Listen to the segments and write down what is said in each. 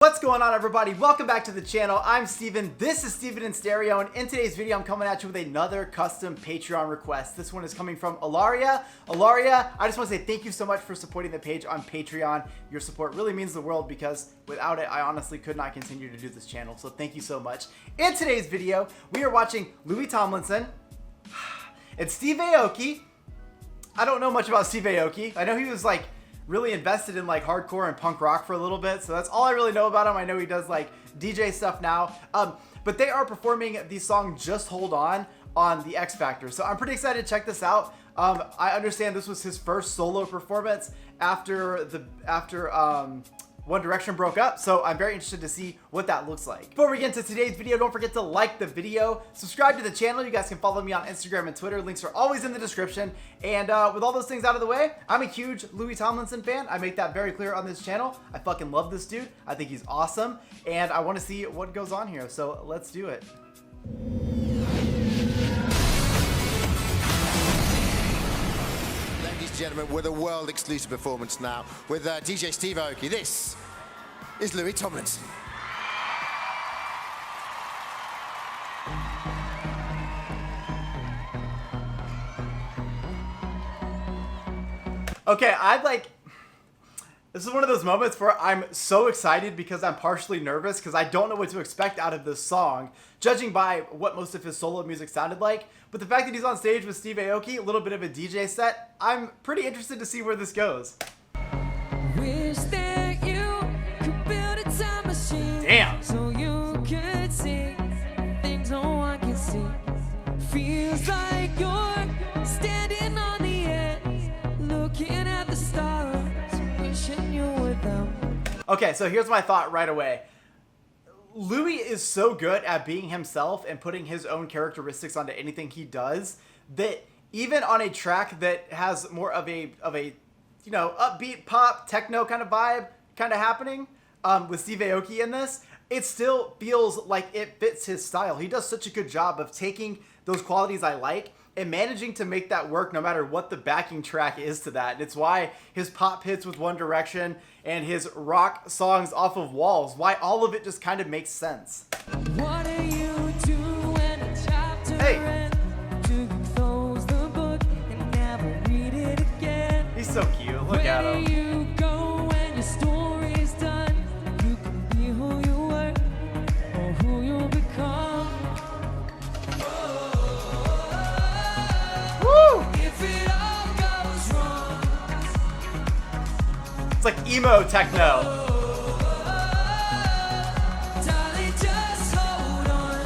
What's going on, everybody? Welcome back to the channel. I'm Steven. This is Steven in Stereo, and in today's video I'm coming at you with another custom Patreon request. This one is coming from Ilaria. Ilaria, I just want to say thank you so much for supporting the page on Patreon. Your support really means the world because without it I honestly could not continue to do this channel, so thank you so much. In today's video we are watching Louis Tomlinson and Steve Aoki. I don't know much about Steve Aoki. I know he was like really invested in like hardcore and punk rock for a little bit, so that's all I really know about him. I know he does like DJ stuff now, but they are performing the song Just Hold On the X Factor, so I'm pretty excited to check this out. I understand this was his first solo performance after One Direction broke up, so I'm very interested to see what that looks like. Before we get into today's video, don't forget to like the video, subscribe to the channel. You guys can follow me on Instagram and Twitter. Links are always in the description. And with all those things out of the way, I'm a huge Louis Tomlinson fan. I make that very clear on this channel. I fucking love this dude. I think he's awesome, and I want to see what goes on here, so let's do it. Gentlemen, with a world exclusive performance now with DJ Steve Aoki. This is Louis Tomlinson. Okay, this is one of those moments where I'm so excited because I'm partially nervous because I don't know what to expect out of this song, judging by what most of his solo music sounded like. But the fact that he's on stage with Steve Aoki, a little bit of a DJ set, I'm pretty interested to see where this goes. Wish that you could build a time machine. Damn. So you could see things no one can see. Feels like you're standing on the edge, looking at the stars, wishing you were them. Okay, so here's my thought right away. Louis is so good at being himself and putting his own characteristics onto anything he does that even on a track that has more of a you know, upbeat pop techno kind of vibe kind of happening with Steve Aoki in this, it still feels like it fits his style. He does such a good job of taking those qualities I like and managing to make that work no matter what the backing track is to that. And it's why his pop hits with One Direction and his rock songs off of Walls, why all of it just kind of makes sense. What do you do when a chapter ends? Do you close the book and never read it again? He's so cute. Look at him. Where do you go when your story's done? You can be who you were or who you'll become. Woo! If it all goes wrong, It's like emo techno. darling, just hold on.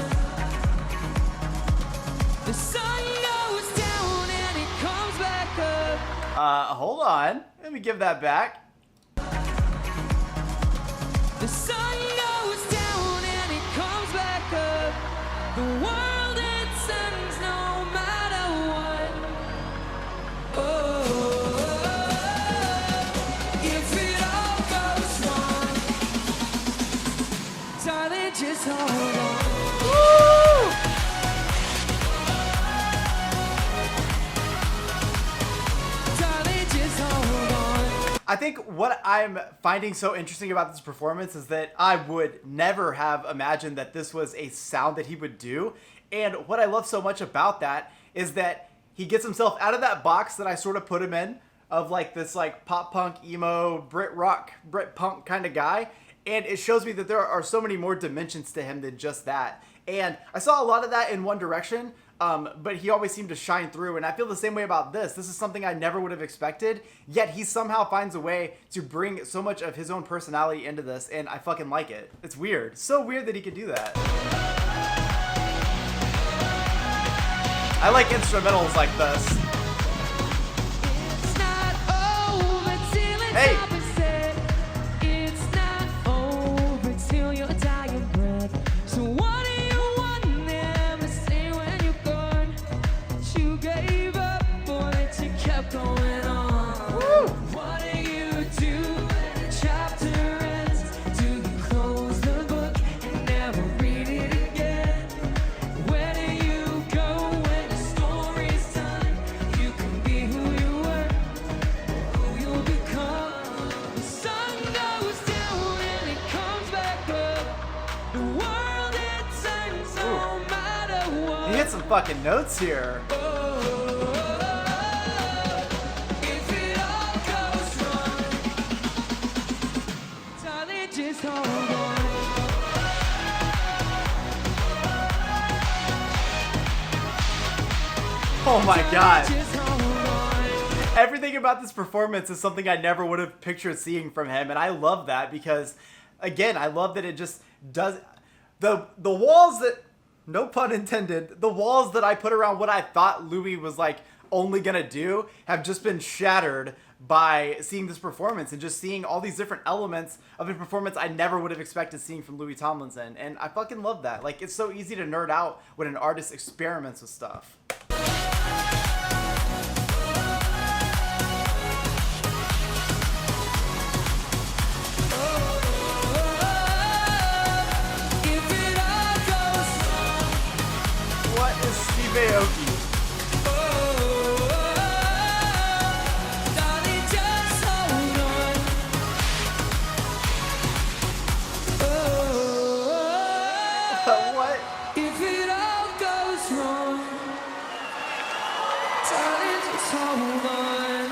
The sun goes down and it comes back up. Hold on. Let me give that back. The sun goes down and it comes back up. The world it sends no matter what. Oh, if it all goes wrong, darling, just hold on. Woo! Darling, just hold on. I think what I'm finding so interesting about this performance is that I would never have imagined that this was a sound that he would do. And what I love so much about that is that he gets himself out of that box that I sort of put him in of like this like pop punk, emo, Brit rock, Brit punk kind of guy. And it shows me that there are so many more dimensions to him than just that. And I saw a lot of that in One Direction, but he always seemed to shine through, and I feel the same way about this. This is something I never would have expected, yet he somehow finds a way to bring so much of his own personality into this, and I fucking like it. It's weird. So weird that he could do that. I like instrumentals like this. It's not over till it's Hey. up and said. It's not over till your dying breath. So what do you want them to say when you're gone? That you gave up or that you kept going on? Woo. What do you do when the chapter ends? Do you close the book and never read it again? Where do you go when the story's done? You can be who you were, who you'll become. The world it turns no matter what. He hit some fucking notes here. If it all goes wrong, darling, just hold on. Oh my god. Just hold on. Everything about this performance is something I never would have pictured seeing from him, and I love that because, again, I love that it just does the walls that, no pun intended, the walls that I put around what I thought Louis was like only gonna do have just been shattered by seeing this performance and just seeing all these different elements of a performance I never would have expected seeing from Louis Tomlinson, and I fucking love that. Like, it's so easy to nerd out when an artist experiments with stuff. If it all goes wrong, What is Steve Aoki? darling, just hold on. What? If it all goes wrong, darling, just hold on.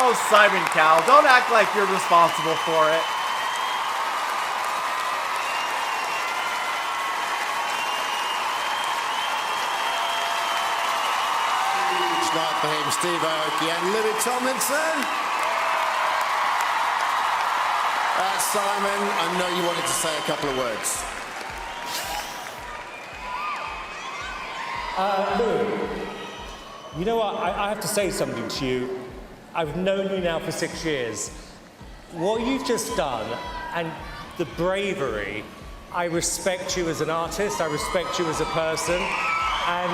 Oh, Simon Cowell, don't act like you're responsible for it. Huge night for him, Steve Aoki and Louis Tomlinson. Simon, I know you wanted to say a couple of words. You know what? I have to say something to you. I've known you now for 6 years. What you've just done and the bravery, I respect you as an artist, I respect you as a person, and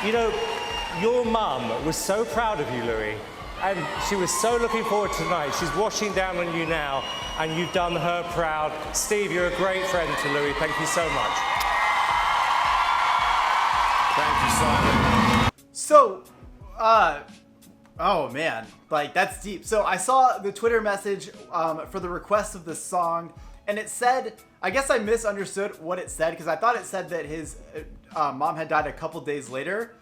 you know, your mum was so proud of you, Louis, and she was so looking forward to tonight. She's washing down on you now, and you've done her proud. Steve, you're a great friend to Louis. Thank you so much. Thank you, Simon. So, oh man, like that's deep. So I saw the Twitter message for the request of this song, and it said, I guess I misunderstood what it said because I thought it said that his mom had died a couple days later,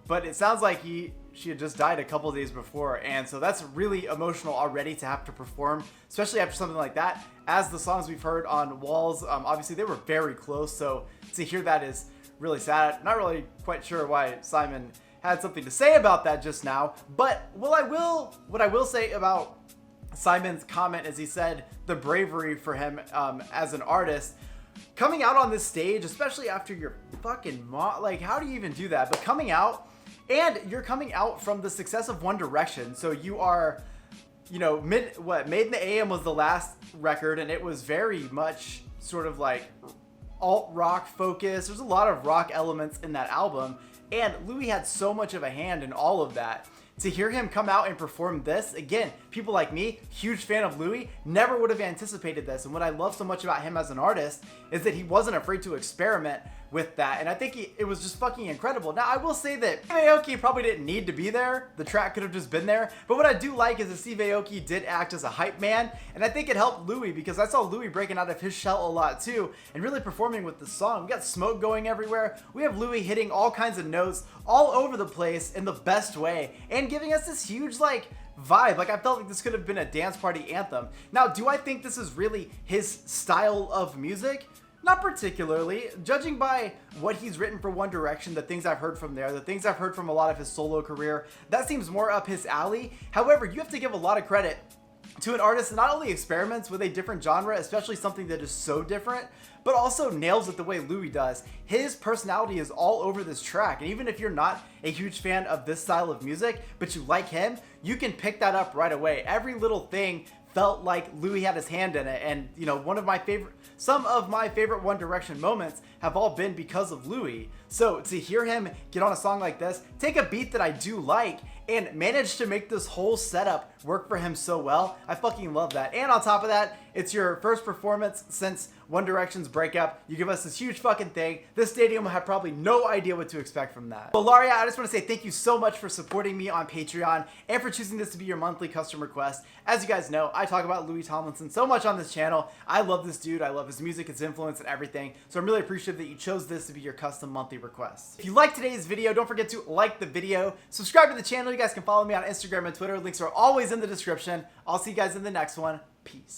but it sounds like she had just died a couple days before, and so that's really emotional already to have to perform, especially after something like that. As the songs we've heard on Walls, obviously they were very close, so to hear that is really sad. Not really quite sure why Simon had something to say about that just now, but what I will say about Simon's comment is he said the bravery for him as an artist coming out on this stage, especially after your fucking mom, like how do you even do that? But coming out, and you're coming out from the success of One Direction, so you are, you know, Made in the AM was the last record, and it was very much sort of like alt rock focused. There's a lot of rock elements in that album, and Louis had so much of a hand in all of that. To hear him come out and perform this, again, people like me, huge fan of Louis, never would have anticipated this. And what I love so much about him as an artist is that he wasn't afraid to experiment with that. And I think it was just fucking incredible. Now, I will say that Steve Aoki probably didn't need to be there. The track could have just been there. But what I do like is that Steve Aoki did act as a hype man. And I think it helped Louis because I saw Louis breaking out of his shell a lot too and really performing with the song. We got smoke going everywhere. We have Louis hitting all kinds of notes all over the place in the best way and giving us this huge, like, vibe. Like, I felt like this could have been a dance party anthem. Now, do I think this is really his style of music? Not particularly. Judging by what he's written for One Direction, the things I've heard from there, the things I've heard from a lot of his solo career, that seems more up his alley. However, you have to give a lot of credit to an artist that not only experiments with a different genre, especially something that is so different, but also nails it the way Louis does. His personality is all over this track, and even if you're not a huge fan of this style of music, but you like him, you can pick that up right away. Every little thing felt like Louis had his hand in it, and you know, some of my favorite One Direction moments have all been because of Louis. So to hear him get on a song like this, take a beat that I do like, and managed to make this whole setup work for him so well. I fucking love that. And on top of that, it's your first performance since One Direction's breakup. You give us this huge fucking thing. This stadium will have probably no idea what to expect from that. So Laria, I just want to say thank you so much for supporting me on Patreon and for choosing this to be your monthly custom request. As you guys know, I talk about Louis Tomlinson so much on this channel. I love this dude. I love his music, his influence, and everything. So I'm really appreciative that you chose this to be your custom monthly request. If you liked today's video, don't forget to like the video, subscribe to the channel. You guys can follow me on Instagram and Twitter. Links are always in the description. I'll see you guys in the next one. Peace.